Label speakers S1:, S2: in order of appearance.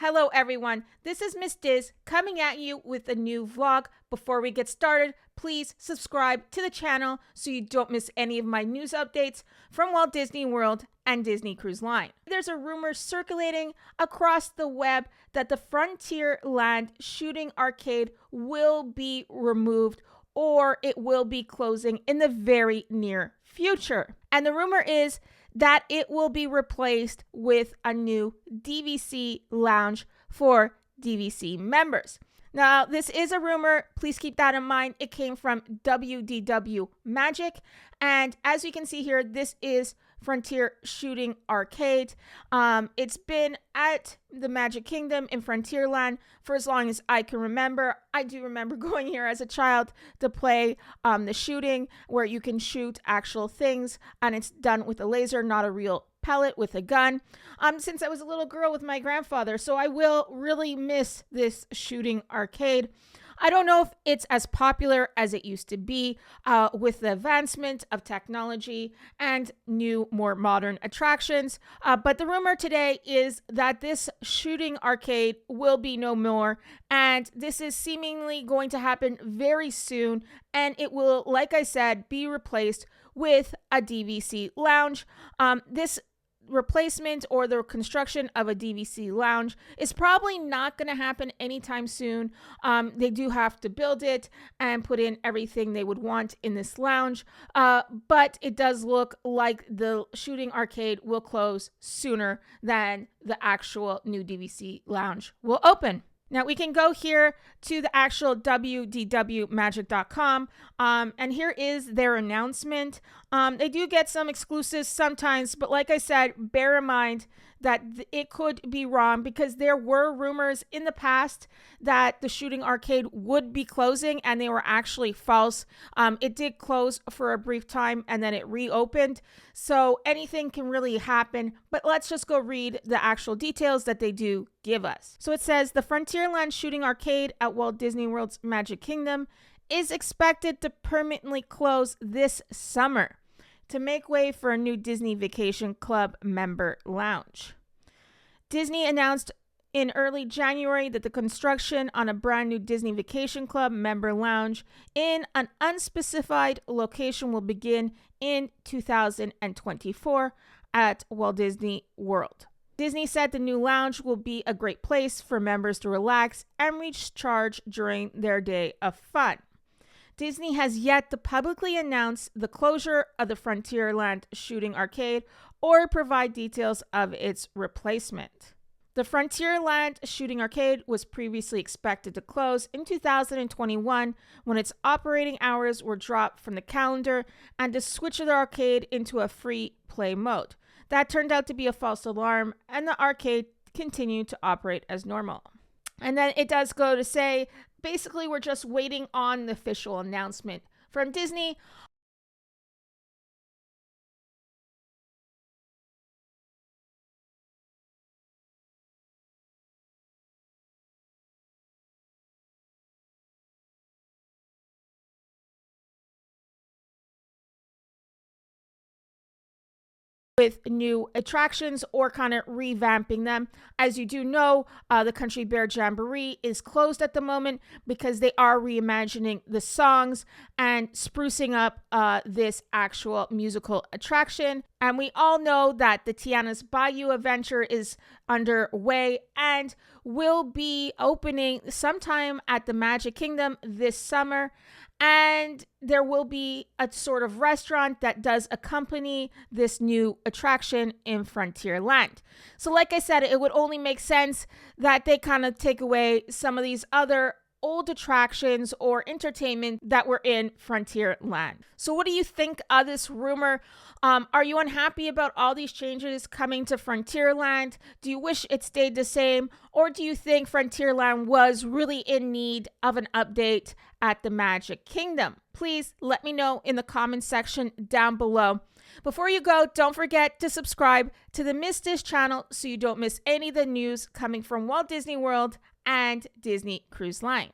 S1: Hello everyone, this is Miss Diz coming at you with a new vlog. Before we get started, please subscribe to the channel so you don't miss any of my news updates from Walt Disney World and Disney Cruise Line. There's a rumor circulating across the web that the Frontierland Shootin arcade will be removed or it will be closing in the very near future. And the rumor is that it will be replaced with a new DVC lounge for DVC members. Now, this is a rumor. Please keep that in mind. It came from WDW Magic. And as you can see here, this is Frontier Shootin Arcade. It's been at the Magic Kingdom in Frontierland for as long as I can remember. I do remember going here as a child to play the shooting, where you can shoot actual things and it's done with a laser, not a real pellet with a gun, since I was a little girl with my grandfather. So I will really miss this shooting arcade. I don't know if it's as popular as it used to be with the advancement of technology and new, more modern attractions. But the rumor today is that this shooting arcade will be no more. And this is seemingly going to happen very soon. And it will, like I said, be replaced with a DVC lounge. This replacement or the construction of a DVC lounge is probably not going to happen anytime soon. They do have to build it and put in everything they would want in this lounge, but it does look like the shooting arcade will close sooner than the actual new DVC lounge will open. Now we can go here to the actual wdwmagic.com, and here is their announcement. They do get some exclusives sometimes, but like I said, bear in mind that it could be wrong, because there were rumors in the past that the shooting arcade would be closing, and they were actually false. It did close for a brief time and then it reopened. So anything can really happen, but let's just go read the actual details that they do give us. So it says the Frontierland Shootin arcade at Walt Disney World's Magic Kingdom is expected to permanently close this summer to make way for a new Disney Vacation Club member lounge. Disney announced in early January that the construction on a brand new Disney Vacation Club member lounge in an unspecified location will begin in 2024 at Walt Disney World. Disney said the new lounge will be a great place for members to relax and recharge during their day of fun. Disney has yet to publicly announce the closure of the Frontierland Shootin arcade or provide details of its replacement. The Frontierland Shootin arcade was previously expected to close in 2021 when its operating hours were dropped from the calendar and to switch the arcade into a free play mode. That turned out to be a false alarm, and the arcade continued to operate as normal. And then it does go to say, basically, we're just waiting on the official announcement from Disney. With new attractions or kind of revamping them. As you do know, the Country Bear Jamboree is closed at the moment because they are reimagining the songs and sprucing up this actual musical attraction. And we all know that the Tiana's Bayou adventure is underway and will be opening sometime at the Magic Kingdom this summer. And there will be a sort of restaurant that does accompany this new attraction in Frontierland. So like I said, it would only make sense that they kind of take away some of these other old attractions or entertainment that were in Frontierland. So what do you think of this rumor? Are you unhappy about all these changes coming to Frontierland? Do you wish it stayed the same? Or do you think Frontierland was really in need of an update at the Magic Kingdom? Please let me know in the comment section down below. Before you go, don't forget to subscribe to the Miss Diz channel so you don't miss any of the news coming from Walt Disney World and Disney Cruise Line.